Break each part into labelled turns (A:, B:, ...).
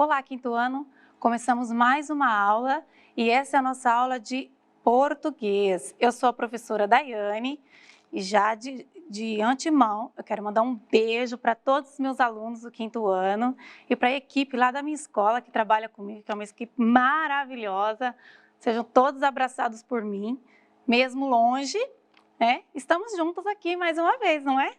A: Olá, quinto ano! Começamos mais uma aula e essa é a nossa aula de português. Eu sou a professora Daiane e já de antemão eu quero mandar um beijo para todos os meus alunos do quinto ano e para a equipe lá da minha escola que trabalha comigo, que é uma equipe maravilhosa. Sejam todos abraçados por mim, mesmo longe, né? Estamos juntos aqui mais uma vez, não é?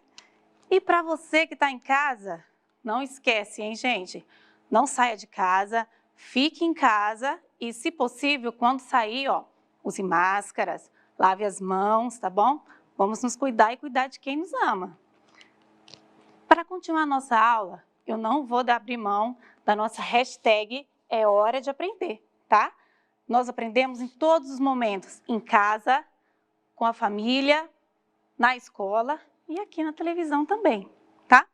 A: E para você que está em casa, não esquece, hein, gente? Não saia de casa, fique em casa e, se possível, quando sair, ó, use máscaras, lave as mãos, tá bom? Vamos nos cuidar e cuidar de quem nos ama. Para continuar a nossa aula, eu não vou abrir mão da nossa hashtag É Hora de Aprender, tá? Nós aprendemos em todos os momentos, em casa, com a família, na escola e aqui na televisão também, tá?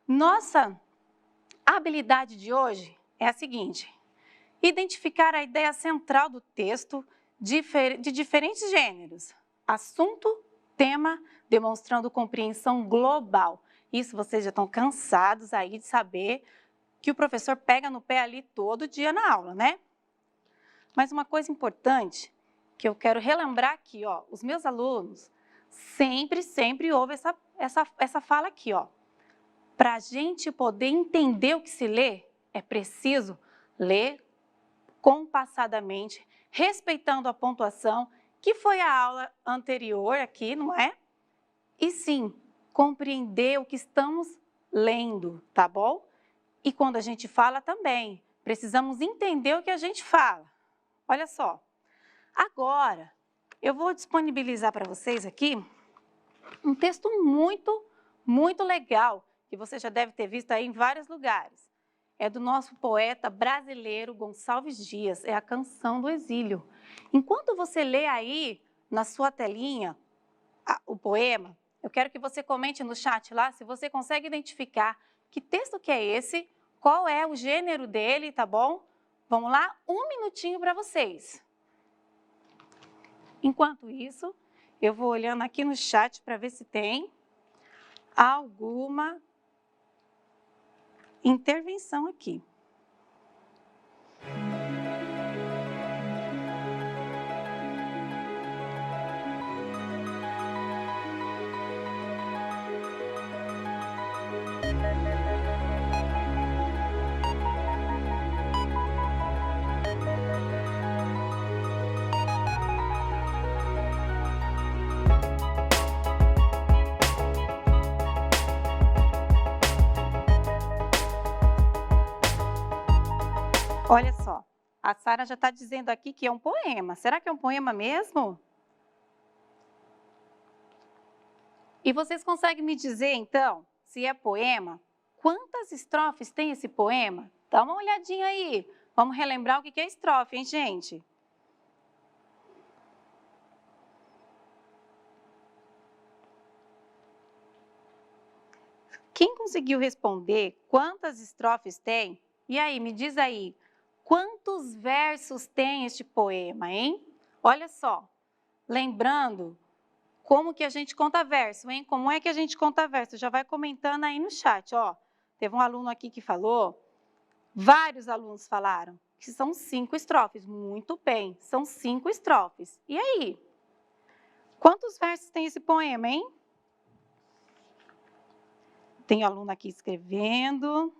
A: Nossa habilidade de hoje é a seguinte: identificar a ideia central do texto de diferentes gêneros, assunto, tema, demonstrando compreensão global. Isso vocês já estão cansados aí de saber que o professor pega no pé ali todo dia na aula, né? Mas uma coisa importante que eu quero relembrar aqui, ó, os meus alunos sempre ouvem essa fala aqui, ó. Para a gente poder entender o que se lê, é preciso ler compassadamente, respeitando a pontuação, que foi a aula anterior aqui, não é? E sim, compreender o que estamos lendo, tá bom? E quando a gente fala também, precisamos entender o que a gente fala. Olha só, agora eu vou disponibilizar para vocês aqui um texto muito legal, que você já deve ter visto aí em vários lugares. É do nosso poeta brasileiro Gonçalves Dias, é a Canção do Exílio. Enquanto você lê aí na sua telinha o poema, eu quero que você comente no chat lá se você consegue identificar que texto que é esse, qual é o gênero dele, tá bom? Vamos lá, um minutinho para vocês. Enquanto isso, eu vou olhando aqui no chat para ver se tem alguma intervenção aqui. Olha só, a Sara já está dizendo aqui que é um poema. Será que é um poema mesmo? E vocês conseguem me dizer, então, se é poema, quantas estrofes tem esse poema? Dá uma olhadinha aí. Vamos relembrar o que é estrofe, hein, gente? Quem conseguiu responder quantas estrofes tem? E aí, me diz aí. Quantos versos tem este poema, hein? Olha só, lembrando como que a gente conta verso, hein? Como é que a gente conta verso? Já vai comentando aí no chat, ó. Teve um aluno aqui que falou, vários alunos falaram, que são 5 estrofes. Muito bem, são 5 estrofes. E aí? Quantos versos tem esse poema, hein? Tem aluno aqui escrevendo.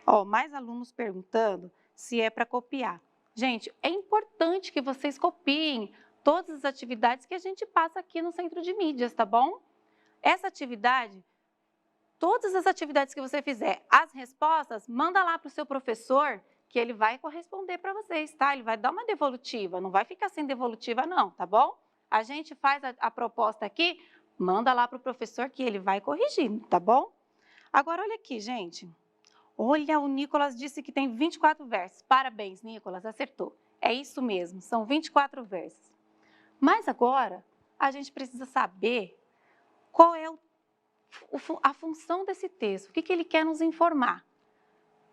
A: Ó, mais alunos perguntando se é para copiar. Gente, é importante que vocês copiem todas as atividades que a gente passa aqui no Centro de Mídias, tá bom? Essa atividade, todas as atividades que você fizer, as respostas, manda lá para o seu professor, que ele vai corresponder para vocês, tá? Ele vai dar uma devolutiva, não vai ficar sem devolutiva não, tá bom? A gente faz a proposta aqui, manda lá para o professor que ele vai corrigir, tá bom? Agora, olha aqui, gente. Olha, o Nicolas disse que tem 24 versos. Parabéns, Nicolas, acertou. É isso mesmo, são 24 versos. Mas agora, a gente precisa saber qual é a função desse texto, o que ele quer nos informar.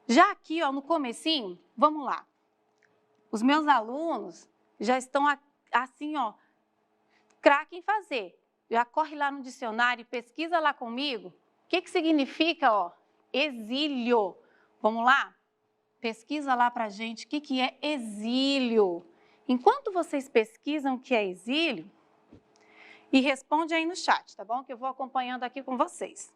A: Já aqui, ó, no comecinho, vamos lá. Os meus alunos já estão assim, ó, craque em fazer. Já corre lá no dicionário e pesquisa lá comigo. O que significa, ó, exílio? Vamos lá? Pesquisa lá pra gente o que é exílio. Enquanto vocês pesquisam o que é exílio, e responde aí no chat, tá bom? Que eu vou acompanhando aqui com vocês.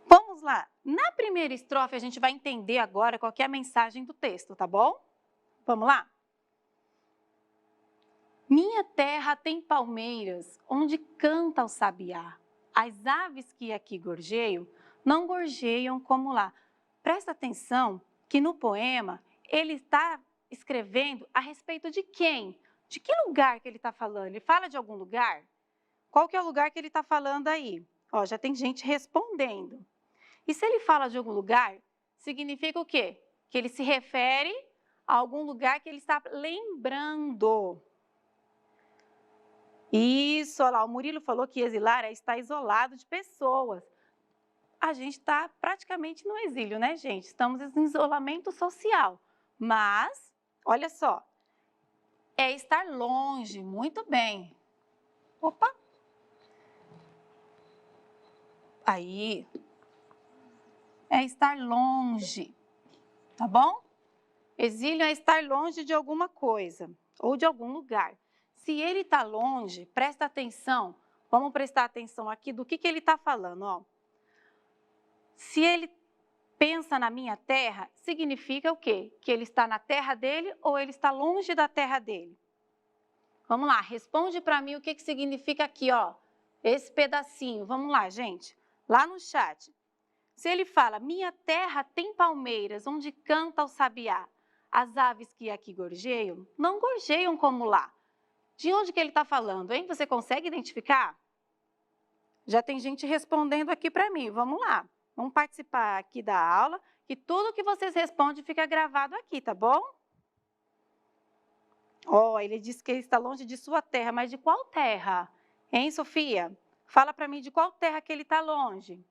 A: Vamos lá. Na primeira estrofe, a gente vai entender agora qual que é a mensagem do texto, tá bom? Vamos lá? Minha terra tem palmeiras, onde canta o sabiá. As aves que aqui gorjeiam, não gorjeiam como lá. Presta atenção que no poema, ele está escrevendo a respeito de quem? De que lugar que ele está falando? Ele fala de algum lugar? Qual que é o lugar que ele está falando aí? Ó, já tem gente respondendo. E se ele fala de algum lugar, significa o quê? Que ele se refere a algum lugar que ele está lembrando. Isso, olha lá, o Murilo falou que exilar é estar isolado de pessoas. A gente está praticamente no exílio, né, gente? Estamos em isolamento social. Mas, olha só, é estar longe, muito bem. Opa! Aí, é estar longe, tá bom? Exílio é estar longe de alguma coisa ou de algum lugar. Se ele está longe, presta atenção, vamos prestar atenção aqui do que ele está falando, ó. Se ele pensa na minha terra, significa o quê? Que ele está na terra dele ou ele está longe da terra dele? Vamos lá, responde para mim o que significa aqui, ó, esse pedacinho. Vamos lá, gente, lá no chat. Se ele fala, minha terra tem palmeiras, onde canta o sabiá. As aves que aqui gorjeiam, não gorjeiam como lá. De onde que ele está falando, hein? Você consegue identificar? Já tem gente respondendo aqui para mim, vamos lá. Vamos participar aqui da aula, que tudo que vocês respondem fica gravado aqui, tá bom? Ó, ele disse que ele está longe de sua terra, mas de qual terra? Hein, Sofia? Fala para mim de qual terra que ele está longe.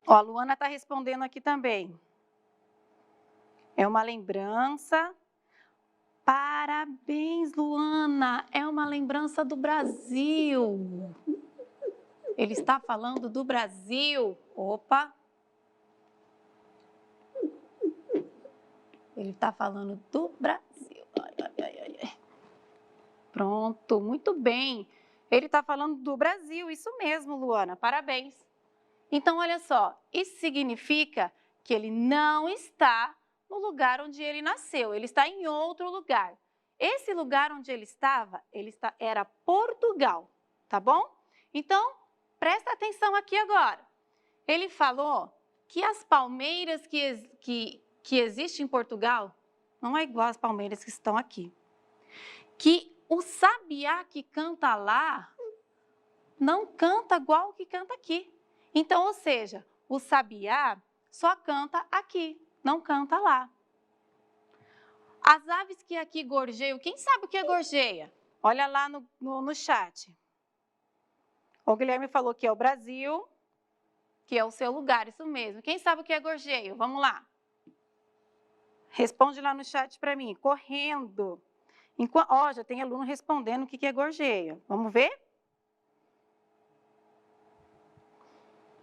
A: Ó, a Luana está respondendo aqui também. É uma lembrança. Parabéns, Luana! É uma lembrança do Brasil. Ele está falando do Brasil. Opa! Ele está falando do Brasil. Ai. Pronto, muito bem. Ele está falando do Brasil, isso mesmo, Luana. Parabéns. Então, olha só, isso significa que ele não está no lugar onde ele nasceu, ele está em outro lugar. Esse lugar onde ele estava, era Portugal, tá bom? Então, presta atenção aqui agora. Ele falou que as palmeiras que existem em Portugal não é igual às palmeiras que estão aqui. Que o sabiá que canta lá não canta igual o que canta aqui. Então, ou seja, o sabiá só canta aqui, não canta lá. As aves que aqui gorjeiam, quem sabe o que é gorjeia? Olha lá no chat. O Guilherme falou que é o Brasil, que é o seu lugar, isso mesmo. Quem sabe o que é gorjeio? Vamos lá. Responde lá no chat para mim, correndo. Ó, já tem aluno respondendo o que é gorjeia. Vamos ver?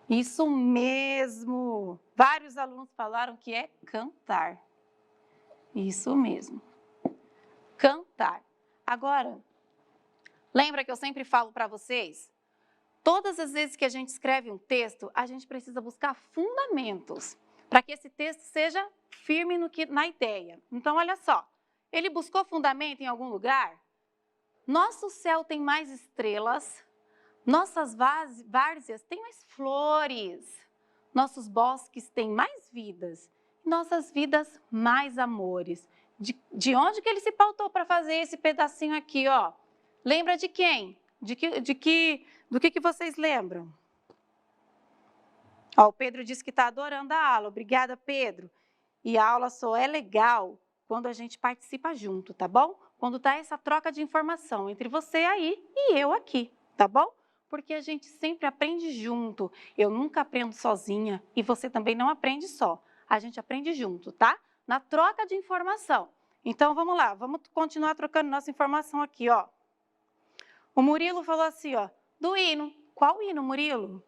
A: Isso mesmo. Vários alunos falaram que é cantar. Isso mesmo. Cantar. Agora, lembra que eu sempre falo para vocês? Todas as vezes que a gente escreve um texto, a gente precisa buscar fundamentos para que esse texto seja firme na ideia. Então, olha só. Ele buscou fundamento em algum lugar? Nosso céu tem mais estrelas, nossas várzeas têm mais flores, nossos bosques têm mais vidas, nossas vidas mais amores. De onde que ele se pautou para fazer esse pedacinho aqui, ó? Lembra de quem? Do que vocês lembram? Ó, o Pedro disse que está adorando a aula. Obrigada, Pedro. E a aula só é legal quando a gente participa junto, tá bom? Quando tá essa troca de informação entre você aí e eu aqui, tá bom? Porque a gente sempre aprende junto. Eu nunca aprendo sozinha e você também não aprende só. A gente aprende junto, tá? Na troca de informação. Então, vamos lá, vamos continuar trocando nossa informação aqui, ó. O Murilo falou assim, ó, do hino. Qual hino, Murilo?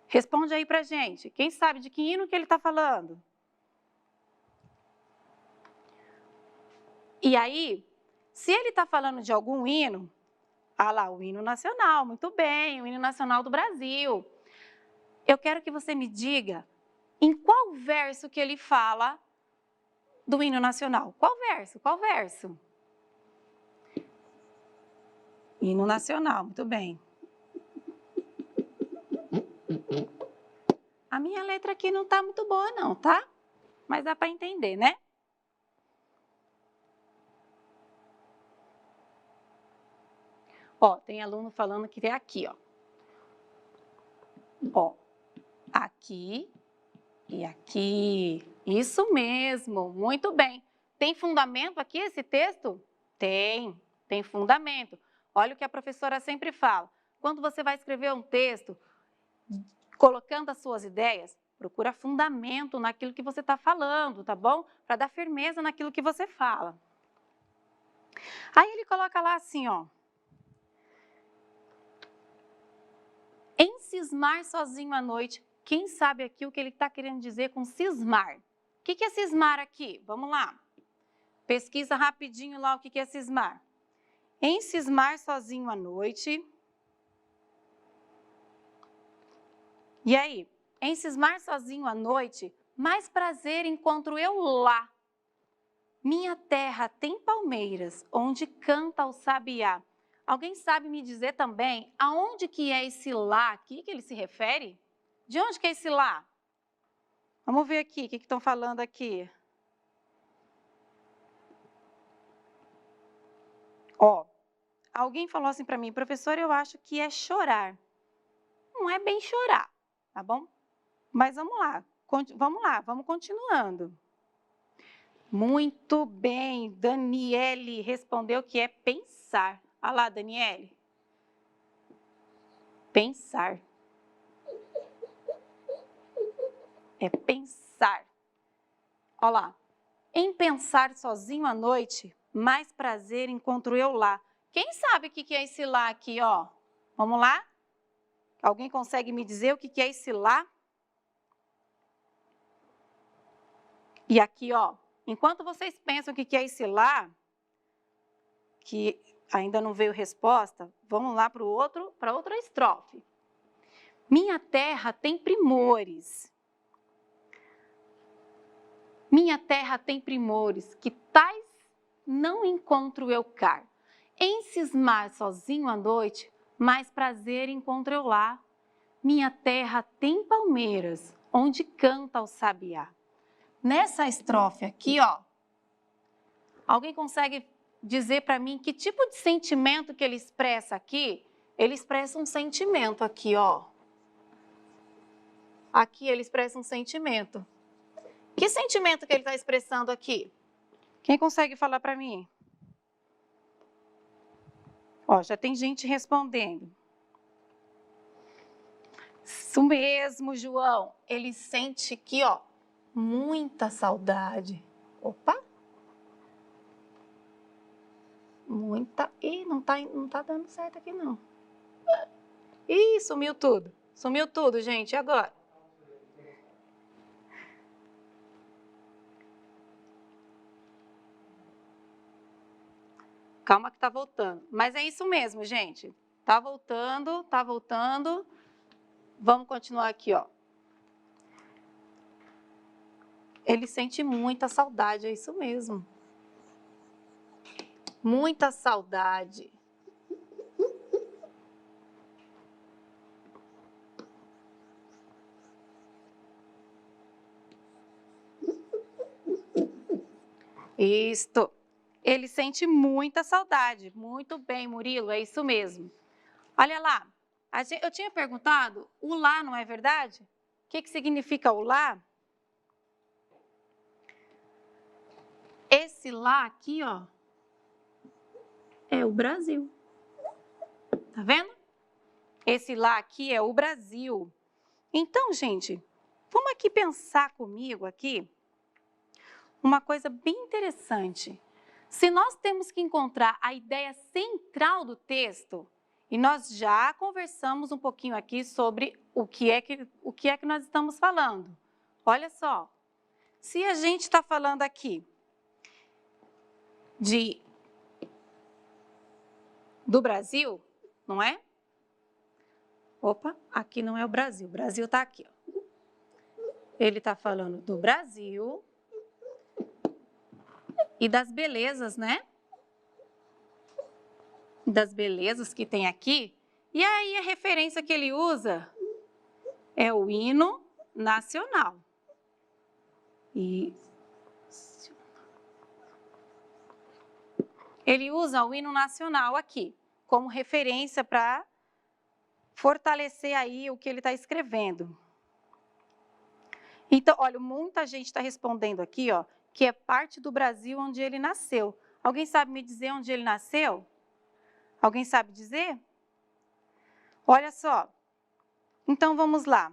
A: Responde aí pra gente. Quem sabe de que hino que ele está falando? E aí, se ele está falando de algum hino, ah lá, o hino nacional, muito bem, o hino nacional do Brasil. Eu quero que você me diga em qual verso que ele fala do hino nacional. Qual verso? Qual verso? Hino nacional, muito bem. A minha letra aqui não está muito boa não, tá? Mas dá para entender, né? Ó, tem aluno falando que é aqui, ó. Ó, aqui e aqui. Isso mesmo, muito bem. Tem fundamento aqui esse texto? Tem fundamento. Olha o que a professora sempre fala. Quando você vai escrever um texto, colocando as suas ideias, procura fundamento naquilo que você está falando, tá bom? Para dar firmeza naquilo que você fala. Aí ele coloca lá assim, ó. Em cismar sozinho à noite, quem sabe aqui o que ele está querendo dizer com cismar? O que é cismar aqui? Vamos lá. Pesquisa rapidinho lá o que é cismar. Em cismar sozinho à noite. E aí? Em cismar sozinho à noite, mais prazer encontro eu lá. Minha terra tem palmeiras, onde canta o sabiá. Alguém sabe me dizer também aonde que é esse lá aqui que ele se refere? De onde que é esse lá? Vamos ver aqui, o que estão falando aqui. Ó, alguém falou assim para mim, professora, eu acho que é chorar. Não é bem chorar, tá bom? Mas vamos lá, vamos continuando. Muito bem, Daniele respondeu que é pensar. Olha lá, Daniele. Pensar. É pensar. Olha lá. Em pensar sozinho à noite, mais prazer encontro eu lá. Quem sabe o que é esse lá aqui, ó? Vamos lá? Alguém consegue me dizer o que é esse lá? E aqui, ó, enquanto vocês pensam o que é esse lá, que ainda não veio resposta, vamos lá para outra estrofe. Minha terra tem primores. Minha terra tem primores, que tais não encontro eu cá. Em cismar sozinho à noite, mais prazer encontro eu lá. Minha terra tem palmeiras, onde canta o sabiá. Nessa estrofe aqui, ó, alguém consegue dizer para mim que tipo de sentimento que ele expressa aqui? Ele expressa um sentimento aqui, ó. Aqui ele expressa um sentimento. Que sentimento que ele está expressando aqui? Quem consegue falar para mim? Ó, já tem gente respondendo. Isso mesmo, João. Ele sente aqui, ó, muita saudade. Opa! Muita. Ih, não tá dando certo aqui, não. Ih, sumiu tudo. Sumiu tudo, gente. E agora? Calma que tá voltando. Mas é isso mesmo, gente. Tá voltando, tá voltando. Vamos continuar aqui, ó. Ele sente muita saudade, é isso mesmo. Muita saudade. Isto. Ele sente muita saudade. Muito bem, Murilo, é isso mesmo. Olha lá, eu tinha perguntado, o lá não é verdade? O que significa o lá? Esse lá aqui, ó, é o Brasil. Tá vendo? Esse lá aqui é o Brasil. Então, gente, vamos aqui pensar comigo aqui uma coisa bem interessante. Se nós temos que encontrar a ideia central do texto, e nós já conversamos um pouquinho aqui sobre o que é que nós estamos falando. Olha só, se a gente está falando aqui do Brasil, não é? Opa, aqui não é o Brasil está aqui. Ó. Ele está falando do Brasil e das belezas, né? Das belezas que tem aqui. E aí a referência que ele usa é o hino nacional. Ele usa o hino nacional aqui como referência para fortalecer aí o que ele está escrevendo. Então, olha, muita gente está respondendo aqui, ó, que é parte do Brasil onde ele nasceu. Alguém sabe me dizer onde ele nasceu? Alguém sabe dizer? Olha só. Então, vamos lá.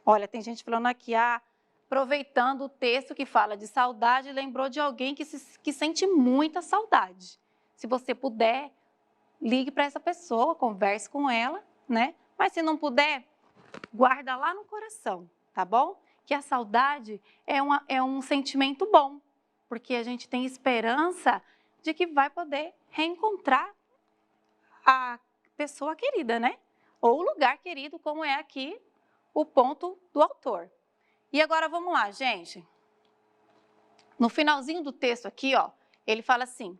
A: Olha, tem gente falando aqui, aproveitando o texto que fala de saudade, lembrou de alguém que sente muita saudade. Se você puder, ligue para essa pessoa, converse com ela, né? Mas se não puder, guarda lá no coração, tá bom? Que a saudade é um sentimento bom, porque a gente tem esperança de que vai poder reencontrar a pessoa querida, né? Ou o lugar querido, como é aqui o ponto do autor. E agora vamos lá, gente. No finalzinho do texto aqui, ó, ele fala assim: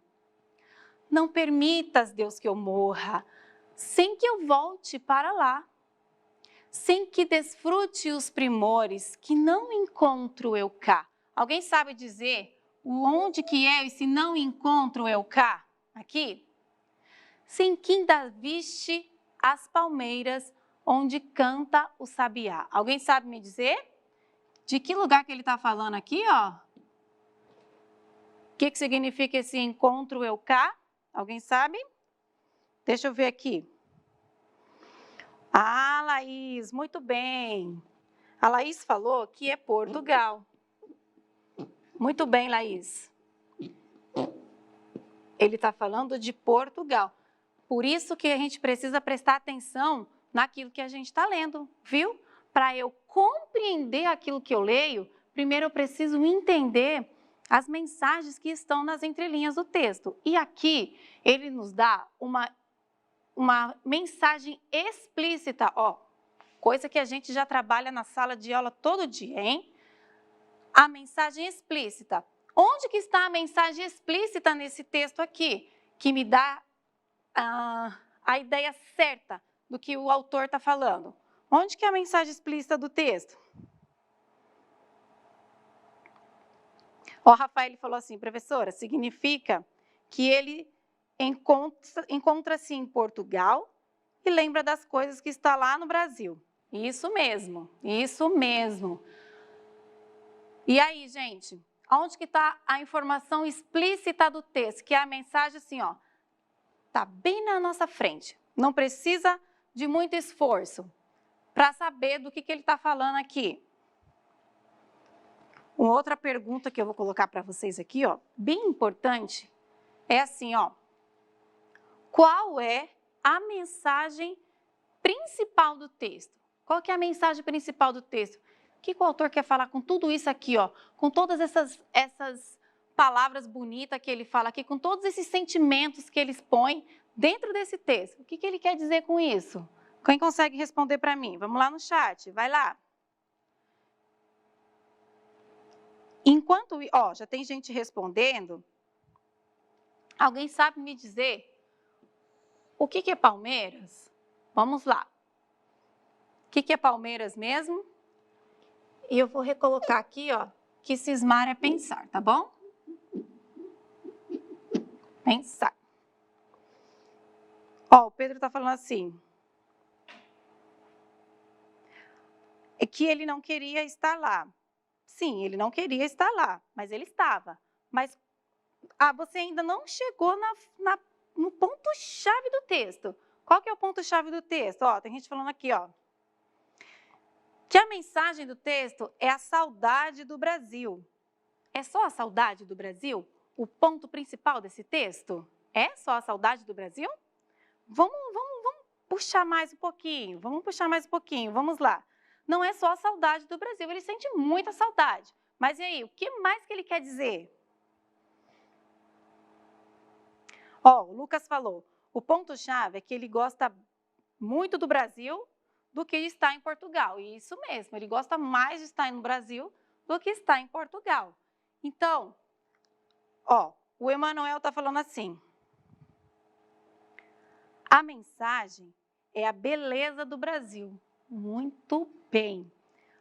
A: não permitas, Deus, que eu morra, sem que eu volte para lá, sem que desfrute os primores que não encontro eu cá. Alguém sabe dizer onde que é esse não encontro eu cá? Aqui? Sem que ainda viste as palmeiras onde canta o sabiá. Alguém sabe me dizer? De que lugar que ele está falando aqui, ó? O que significa esse encontro eu cá? Alguém sabe? Deixa eu ver aqui. Ah, Laís, muito bem. A Laís falou que é Portugal. Muito bem, Laís. Ele está falando de Portugal. Por isso que a gente precisa prestar atenção naquilo que a gente está lendo, viu? Para eu compreender aquilo que eu leio, primeiro eu preciso entender as mensagens que estão nas entrelinhas do texto. E aqui ele nos dá uma mensagem explícita, ó, coisa que a gente já trabalha na sala de aula todo dia, hein? A mensagem explícita. Onde que está a mensagem explícita nesse texto aqui? Que me dá a ideia certa do que o autor está falando. Onde que é a mensagem explícita do texto? O Rafael falou assim, professora, significa que ele encontra-se em Portugal e lembra das coisas que está lá no Brasil. Isso mesmo, isso mesmo. E aí, gente, onde que está a informação explícita do texto? Que é a mensagem assim, ó, está bem na nossa frente. Não precisa de muito esforço para saber do que ele está falando aqui. Uma outra pergunta que eu vou colocar para vocês aqui, ó, bem importante, é assim, ó. Qual é a mensagem principal do texto? Qual que é a mensagem principal do texto? O que o autor quer falar com tudo isso aqui, ó? Com todas essas palavras bonitas que ele fala aqui, com todos esses sentimentos que ele expõe dentro desse texto. O que ele quer dizer com isso? Quem consegue responder para mim? Vamos lá no chat, vai lá. Enquanto, ó, já tem gente respondendo. Alguém sabe me dizer o que é Palmeiras? Vamos lá. O que é Palmeiras mesmo? E eu vou recolocar aqui, ó, que cismar é pensar, tá bom? Pensar. Ó, o Pedro está falando assim. É que ele não queria estar lá. Sim, ele não queria estar lá, mas ele estava. Mas você ainda não chegou no ponto-chave do texto. Qual que é o ponto-chave do texto? Ó, tem gente falando aqui, ó. Que a mensagem do texto é a saudade do Brasil. É só a saudade do Brasil? o ponto principal desse texto? É só a saudade do Brasil? Vamos puxar mais um pouquinho, vamos lá. Não é só a saudade do Brasil, ele sente muita saudade. Mas e aí, o que mais que ele quer dizer? Ó, o Lucas falou, o ponto-chave é que ele gosta muito do Brasil do que de estar em Portugal. E isso mesmo, ele gosta mais de estar no Brasil do que estar em Portugal. Então, ó, o Emanuel está falando assim, a mensagem é a beleza do Brasil. Muito bem.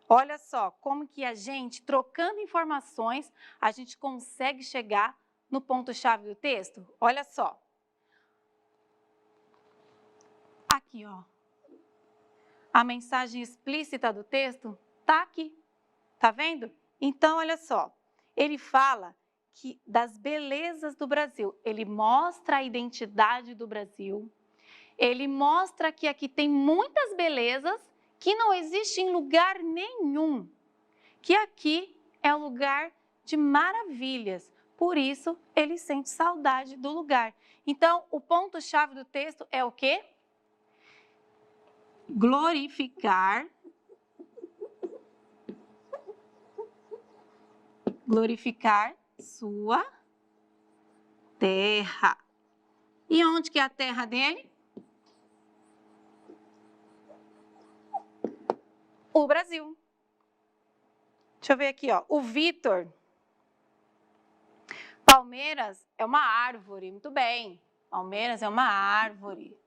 A: Olha só como que a gente, trocando informações, a gente consegue chegar no ponto-chave do texto. Olha só. Aqui, ó. A mensagem explícita do texto está aqui. Tá vendo? Então, olha só. Ele fala das belezas do Brasil. Ele mostra a identidade do Brasil. Ele mostra que aqui tem muitas belezas que não existem em lugar nenhum. Que aqui é um lugar de maravilhas. Por isso, ele sente saudade do lugar. Então, o ponto-chave do texto é o quê? Glorificar sua terra. E onde que é a terra dele? O Brasil. Deixa eu ver aqui, ó. O Vitor. Palmeiras é uma árvore. Muito bem. Palmeiras é uma árvore.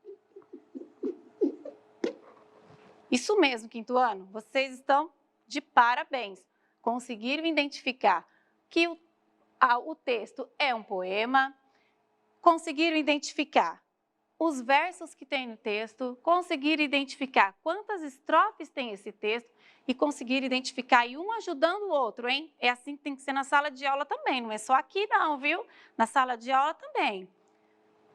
A: Isso mesmo, quinto ano. Vocês estão de parabéns. Conseguiram identificar que o texto é um poema. Conseguiram identificar os versos que tem no texto, conseguir identificar quantas estrofes tem esse texto e conseguir identificar e um ajudando o outro, hein? É assim que tem que ser na sala de aula também, não é só aqui não, viu? Na sala de aula também.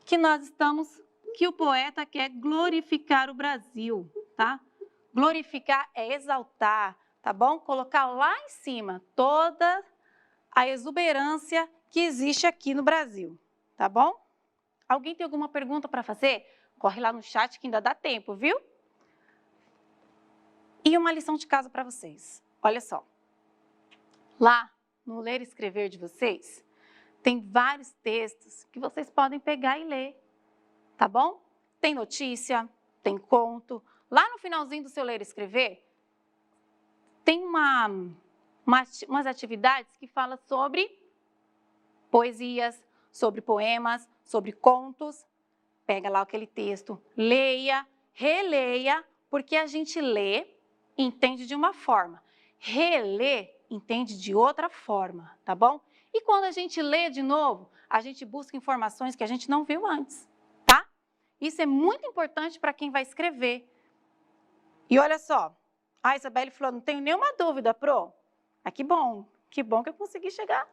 A: Que o poeta quer glorificar o Brasil, tá? Glorificar é exaltar, tá bom? Colocar lá em cima toda a exuberância que existe aqui no Brasil, tá bom? Alguém tem alguma pergunta para fazer? Corre lá no chat que ainda dá tempo, viu? E uma lição de casa para vocês. Olha só. Lá no Ler e Escrever de vocês, tem vários textos que vocês podem pegar e ler, tá bom? Tem notícia, tem conto. Lá no finalzinho do seu Ler e Escrever, tem umas atividades que falam sobre poesias, sobre poemas, sobre contos. Pega lá aquele texto, leia, releia, porque a gente lê e entende de uma forma. Relê, entende de outra forma, tá bom? E quando a gente lê de novo, a gente busca informações que a gente não viu antes, tá? Isso é muito importante para quem vai escrever. E olha só, a Isabelle falou, não tenho nenhuma dúvida, Pro. Ah, que bom que eu consegui chegar,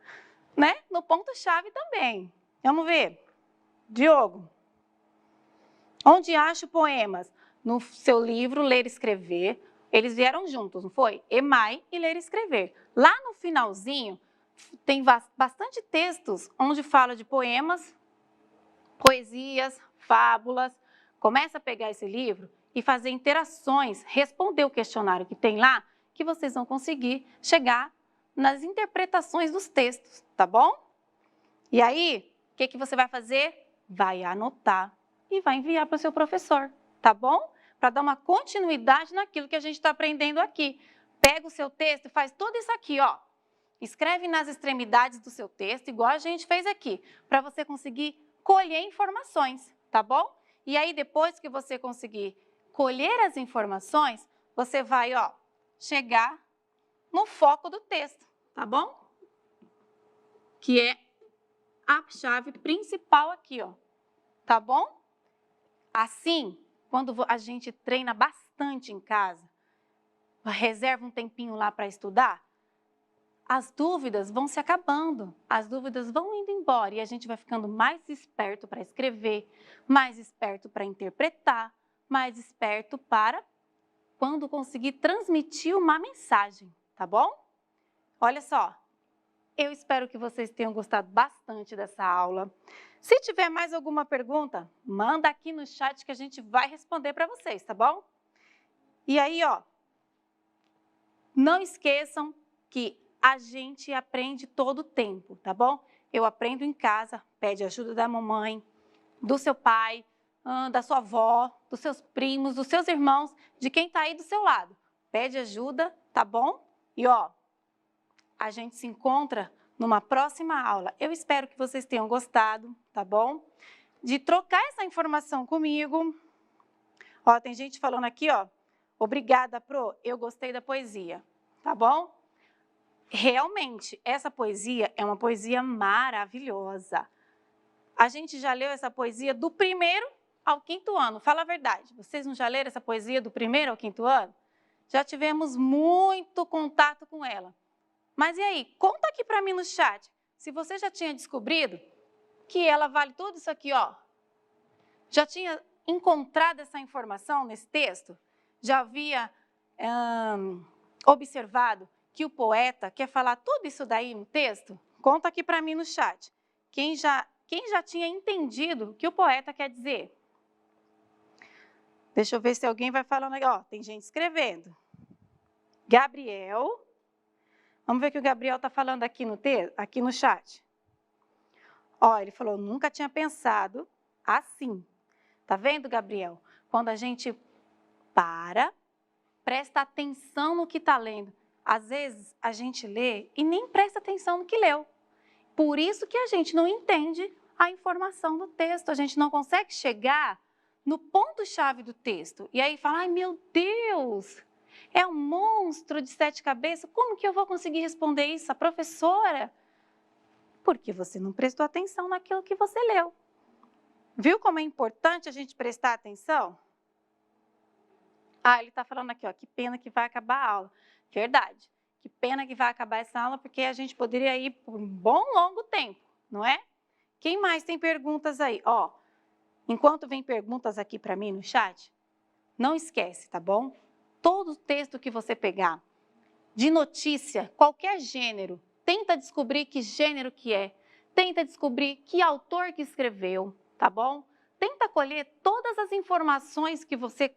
A: né, no ponto-chave também. Vamos ver. Diogo, onde acho poemas? No seu livro Ler e Escrever, eles vieram juntos, não foi? EMAI e Ler e Escrever. Lá no finalzinho, tem bastante textos onde fala de poemas, poesias, fábulas. Começa a pegar esse livro e fazer interações, responder o questionário que tem lá, que vocês vão conseguir chegar nas interpretações dos textos, tá bom? E aí, o que você vai fazer? Vai anotar e vai enviar para o seu professor, tá bom? Para dar uma continuidade naquilo que a gente está aprendendo aqui. Pega o seu texto e faz tudo isso aqui, ó. Escreve nas extremidades do seu texto, igual a gente fez aqui, para você conseguir colher informações, tá bom? E aí, depois que você conseguir colher as informações, você vai, ó, chegar no foco do texto, tá bom? Que é a chave principal aqui, ó, tá bom? Assim, quando a gente treina bastante em casa, reserva um tempinho lá para estudar, as dúvidas vão se acabando, as dúvidas vão indo embora e a gente vai ficando mais esperto para escrever, mais esperto para interpretar, mais esperto para quando conseguir transmitir uma mensagem, tá bom? Olha só, Eu espero que vocês tenham gostado bastante dessa aula. Se tiver mais alguma pergunta, manda aqui no chat que a gente vai responder para vocês, tá bom? E aí, ó, não esqueçam que a gente aprende todo o tempo, tá bom? Eu aprendo em casa, pede ajuda da mamãe, do seu pai, da sua avó, dos seus primos, dos seus irmãos, de quem está aí do seu lado. Pede ajuda, tá bom? E ó, a gente se encontra numa próxima aula. Eu espero que vocês tenham gostado, tá bom? De trocar essa informação comigo. Ó, tem gente falando aqui, ó, obrigada, Pro, eu gostei da poesia, tá bom? Realmente, essa poesia é uma poesia maravilhosa. A gente já leu essa poesia do 1º ao 5º ano. Fala a verdade, vocês não já leram essa poesia do 1º ao 5º ano? Já tivemos muito contato com ela. Mas e aí, conta aqui para mim no chat, se você já tinha descobrido que ela vale tudo isso aqui, ó. Já tinha encontrado essa informação nesse texto? Já havia observado que o poeta quer falar tudo isso daí no texto? Conta aqui para mim no chat. Quem já tinha entendido o que o poeta quer dizer? Deixa eu ver se alguém vai falando aí. Ó, tem gente escrevendo. Gabriel. Vamos ver o que o Gabriel está falando aqui no chat. Ó, ele falou, nunca tinha pensado assim. Tá vendo, Gabriel? Quando a gente presta atenção no que está lendo. Às vezes, a gente lê e nem presta atenção no que leu. Por isso que a gente não entende a informação do texto. A gente não consegue chegar no ponto-chave do texto. E aí fala, ai meu Deus, é um monstro de 7 cabeças. Como que eu vou conseguir responder isso? A professora? Porque você não prestou atenção naquilo que você leu. Viu como é importante a gente prestar atenção? Ah, ele está falando aqui, ó, que pena que vai acabar a aula. Verdade, que pena que vai acabar essa aula, porque a gente poderia ir por um bom longo tempo, não é? Quem mais tem perguntas aí? Ó, enquanto vem perguntas aqui para mim no chat, não esquece, tá bom? Todo texto que você pegar, de notícia, qualquer gênero, tenta descobrir que gênero que é, tenta descobrir que autor que escreveu, tá bom? Tenta colher todas as informações que você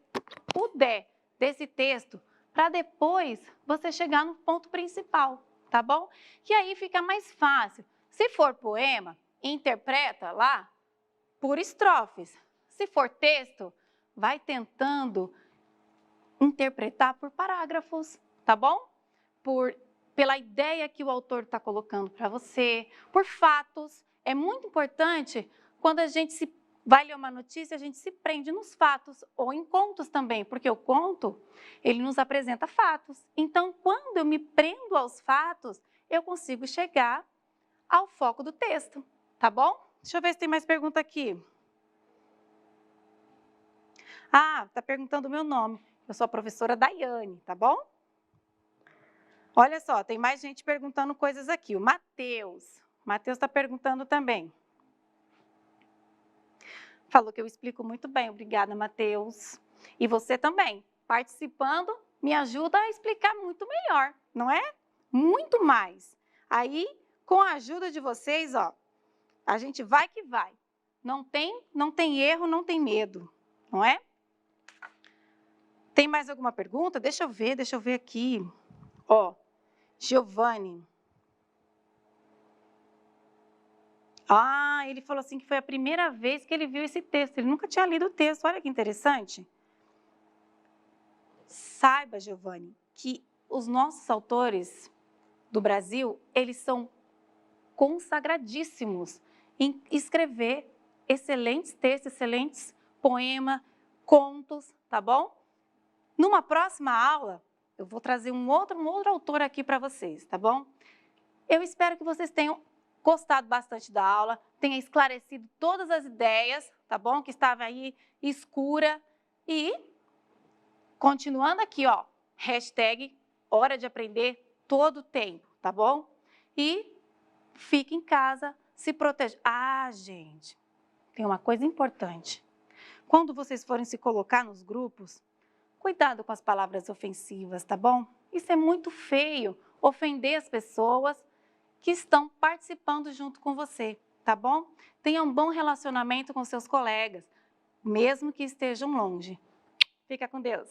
A: puder desse texto, para depois você chegar no ponto principal, tá bom? Que aí fica mais fácil. Se for poema, interpreta lá por estrofes. Se for texto, vai tentando interpretar por parágrafos, tá bom? Pela ideia que o autor está colocando para você, por fatos. É muito importante quando a gente vai ler uma notícia, a gente se prende nos fatos, ou em contos também, porque o conto, ele nos apresenta fatos. Então, quando eu me prendo aos fatos, eu consigo chegar ao foco do texto, tá bom? Deixa eu ver se tem mais pergunta aqui. Ah, está perguntando o meu nome. Eu sou a professora Daiane, tá bom? Olha só, tem mais gente perguntando coisas aqui. O Matheus. O Matheus está perguntando também. Falou que eu explico muito bem. Obrigada, Matheus. E você também, participando, me ajuda a explicar muito melhor, não é? Muito mais. Aí, com a ajuda de vocês, ó, a gente vai que vai. Não tem erro, não tem medo, não é? Tem mais alguma pergunta? Deixa eu ver aqui. Ó, Giovanni. Ah, ele falou assim que foi a primeira vez que ele viu esse texto. Ele nunca tinha lido o texto. Olha que interessante. Saiba, Giovanni, que os nossos autores do Brasil, eles são consagradíssimos em escrever excelentes textos, excelentes poemas, contos, tá bom? Numa próxima aula, eu vou trazer um outro autor aqui para vocês, tá bom? Eu espero que vocês tenham gostado bastante da aula, tenha esclarecido todas as ideias, tá bom? Que estava aí escura. E, continuando aqui, ó, hashtag hora de aprender todo o tempo, tá bom? E fique em casa, se proteja. Ah, gente, tem uma coisa importante. Quando vocês forem se colocar nos grupos, cuidado com as palavras ofensivas, tá bom? Isso é muito feio, ofender as pessoas que estão participando junto com você, tá bom? Tenha um bom relacionamento com seus colegas, mesmo que estejam longe. Fica com Deus!